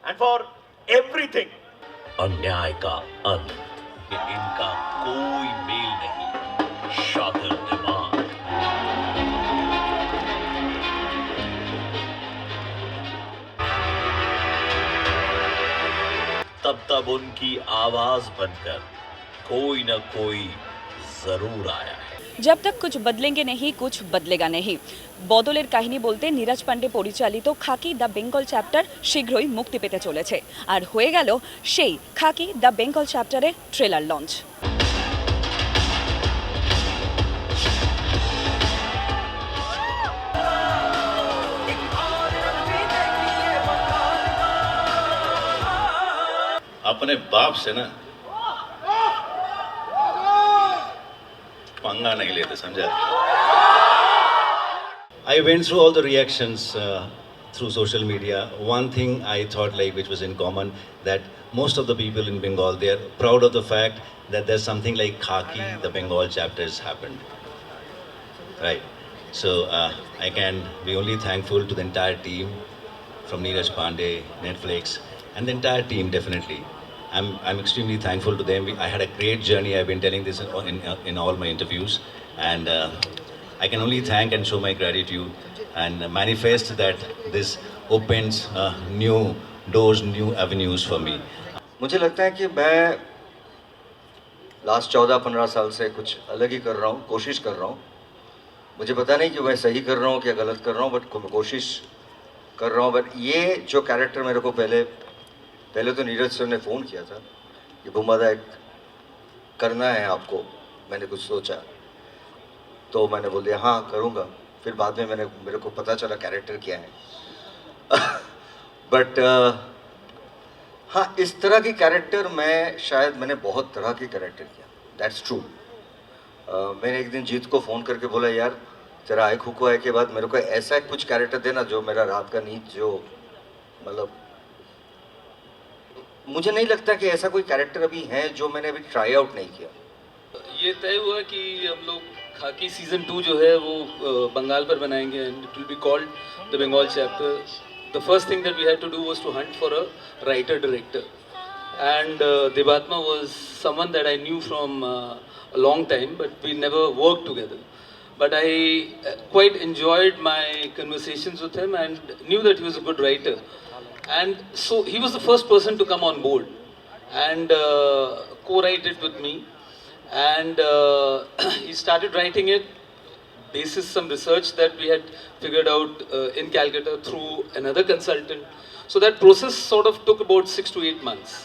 and for everything. अन्याय का अंत, कि इनका कोई मेल नहीं, शातिर दिमाग। तब उनकी आवाज बनकर कोई न कोई जरूर आया है। जब तक कुछ बदलेंगे नहीं कुछ बदलेगा नहीं বদলের কাহিনী বলতে নীরজ পান্ডে পরিচালিত খাকি দ্য বেঙ্গল চ্যাপ্টার শীঘ্রই মুক্তি পেতে চলেছে আর হয়ে গেল সেই খাকি দ্য বেঙ্গল চ্যাপ্টারের ট্রেলার লঞ্চ। अपने बाप से ना पंगा नहीं लेते, समझा? I went through all the reactions through social media. One thing I thought like which was in common, that most of the people in Bengal, they are proud of the fact that there's something like Khaki, the Bengal chapters happened. Right. So I can be only thankful to the entire team from Neeraj Pandey, Netflix, and the entire team definitely. I'm extremely thankful to them. I had a great journey. I've been telling this in all my interviews, and I can only thank and show my gratitude and manifest that this opens new doors, new avenues for me. मुझे लगता है कि मैं last 14-15 साल से कुछ अलग ही कर रहा हूँ, कोशिश कर रहा हूँ। मुझे पता नहीं कि मैं सही कर रहा हूँ क्या गलत कर रहा हूँ, बट कोशिश कर रहा हूँ। बट ये जो कैरेक्टर मेरे को पहले तो नीरज सर ने फ़ोन किया था कि बुम्बादा एक करना है आपको, मैंने कुछ सोचा, तो मैंने बोल दिया हाँ करूँगा। फिर बाद में मेरे को पता चला कैरेक्टर क्या है। बट हाँ, इस तरह की कैरेक्टर मैंने बहुत तरह की कैरेक्टर किया, दैट्स ट्रू। मैंने एक दिन जीत को फ़ोन करके बोला यार तेरा आए खुको आए के बाद मेरे को ऐसा कुछ कैरेक्टर देना जो मेरा रात का नींद जो मतलब, मुझे नहीं लगता कि ऐसा कोई कैरेक्टर अभी है जो मैंने अभी ट्राई आउट नहीं किया। ये तय हुआ कि हम लोग खाकी सीजन 2 जो है वो बंगाल पर बनाएंगे and it will be called the Bengal chapter. The first thing that we had to do was to hunt for a writer director and Devatma was someone that I knew from a long time, but we never worked together. But I quite enjoyed my conversations with him and knew that he was a good writer. And so he was the first person to come on board and co-write it with me. And he started writing it basis some research that we had figured out in Calcutta through another consultant. So that process sort of took about 6 to 8 months,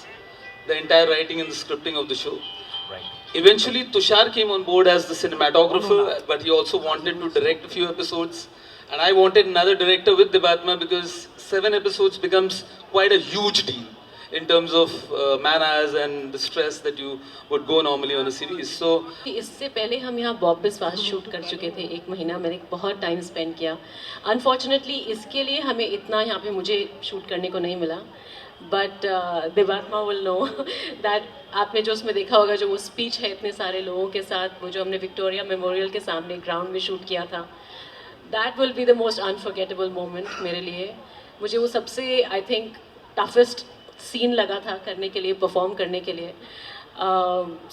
the entire writing and the scripting of the show. Right. Eventually, Tushar came on board as the cinematographer, but he also wanted to direct a few episodes. And I wanted another director with Debatma because 7 episodes becomes quite a huge deal in terms of man-hours and the stress that you would go normally on a series. So इससे पहले हम यहाँ Bob बिस्वास shoot कर चुके थे, 1 महीना मैंने बहुत टाइम स्पेंड किया। अनफॉर्चुनेटली इसके लिए हमें इतना यहाँ पे मुझे शूट करने को नहीं मिला, बट देवात्मा विल नो दैट आपने जो उसमें देखा होगा जो वो स्पीच है इतने सारे लोगों के साथ, वो जो हमने विक्टोरिया मेमोरियल के सामने ग्राउंड में शूट किया था, that will be the most unforgettable moment मेरे लिए। मुझे वो सबसे आई थिंक टफेस्ट सीन लगा था करने के लिए, परफॉर्म करने के लिए।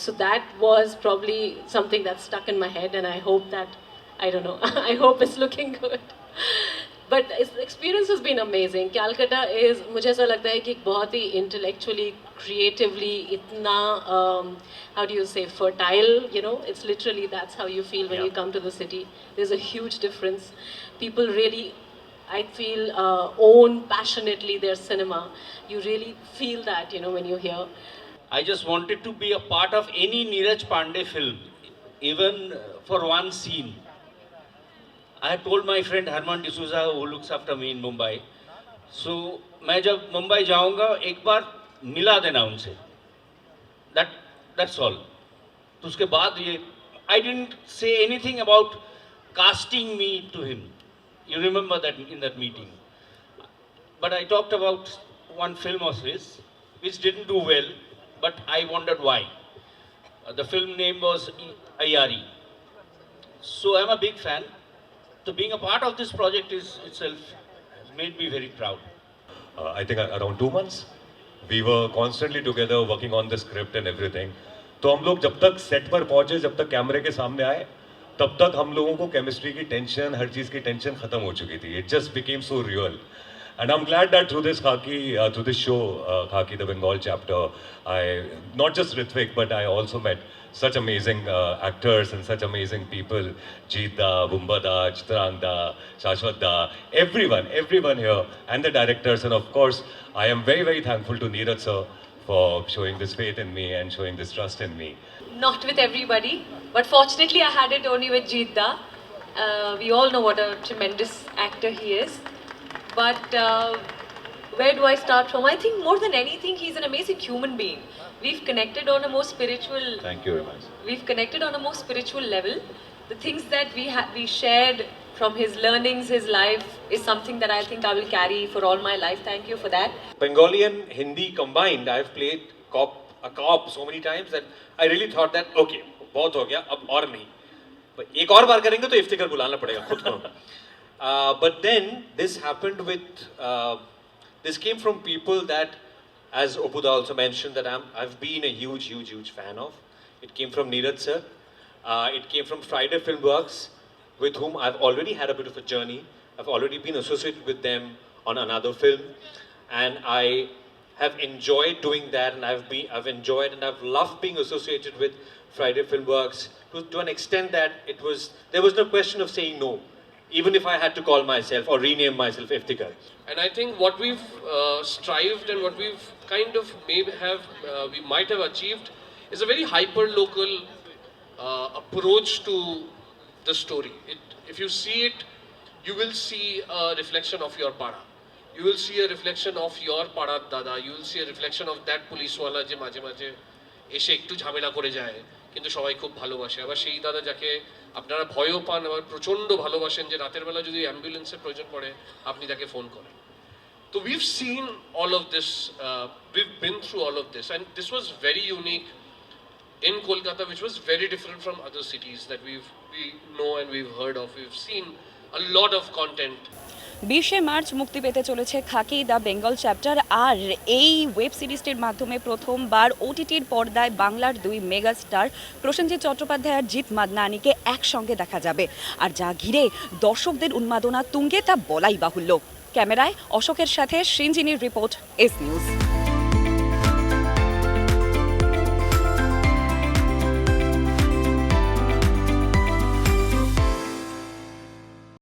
So that was probably something that stuck in my head and I hope that I don't know I hope it's looking good. But experience has been amazing. Calcutta is, मुझे ऐसा लगता है कि बहुत ही इंटेलेक्चुअली, क्रिएटिवली इतना how do you say fertile, you know, it's literally that's how you feel when you come to the city. There is a huge difference. People really, I feel, own passionately their cinema. You really feel that, you know, when you're here. I just wanted to be a part of any Neeraj Pandey film, even for one scene. I had told my friend Herman D'Souza, who looks after me in Mumbai, so मैं जब मुंबई जाऊंगा एक बार मिला देना उनसे, that's all. तो उसके बाद ये I didn't say anything about casting me to him. You remember that in that meeting. But I talked about one film of his which didn't do well, but I wondered why. The film name was Ayari. So I'm a big fan. So being a part of this project is itself made me very proud. I think around 2 months. We were constantly together working on the script and everything. तो हम लोग जब तक set पर पहुंचे, जब तक कैमरे के सामने आए, तब तक हम लोगों को केमिस्ट्री की टेंशन, हर चीज़ की टेंशन खत्म हो चुकी थी. It just became so real. And I'm glad that through this through this show, Khaki the Bengal chapter, I not just Ritwik, but I also met such amazing actors and such amazing people. Jeet da, Bumba da, Chitrang da, Shashwat da, everyone here, and the directors. And of course, I am very, very thankful to Neeraj sir for showing this faith in me and showing this trust in me. Not with everybody, but fortunately I had it only with Jeet Da. We all know what a tremendous actor he is. But where do I start from? I think more than anything, he's an amazing human being. We've connected on a more spiritual. Thank you very much. We've connected on a more spiritual level. The things that we shared from his learnings, his life, is something that I think I will carry for all my life. Thank you for that. Bengali and Hindi combined, I've played a cop so many times that I really thought that okay, बहुत हो गया, अब और नहीं. But एक और बार करेंगे तो इफ्तिकार बुलाना पड़ेगा खुद को. But then this happened with this came from people that, as Opuda also mentioned, that I've been a huge fan of. It came from Neeraj sir. It came from Friday Filmworks, with whom I've already had a bit of a journey. I've already been associated with them on another film, and I have enjoyed doing that, and I've enjoyed and I've loved being associated with Friday Filmworks to an extent that there was no question of saying no, even if I had to call myself or rename myself Iftikhar. And I think what we've strived and what we've kind of we might have achieved is a very hyper-local approach to the story. If you see it, you will see a reflection of your para. You will see a reflection of your para dada. You will see a reflection of that police wala je maje maje এসে একটু ঝামেলা করে যায় কিন্তু সবাই খুব ভালোবাসে আবার সেই দাদা যাকে আপনারা ভয়ও পান আবার প্রচন্ড ভালোবাসেন যে রাতের বেলা যদি অ্যাম্বুলেন্সের প্রয়োজন পড়ে আপনি তাকে ফোন করেন তো we've seen all of this we've been through all of this and this was very unique in Kolkata which was very different from other cities that we know and we've heard of we've seen a lot of content 20 March মুক্তি পেতে চলেছে খাকি the Bengal chapter আর এই web সিরিজটির মাধ্যমে প্রথমবার ওটিটির পর্দায় বাংলার দুই mega star Prosenjit Chattopadhyay আর জিৎ মাদনানিকে একসঙ্গে দেখা যাবে আর যা ঘিরে দর্শকদের উন্মাদনা তুঙ্গে তা বলাই বাহুল্য ক্যামেরায় অশোকের সাথে সৃঞ্জিনীর রিপোর্ট এস নিউজ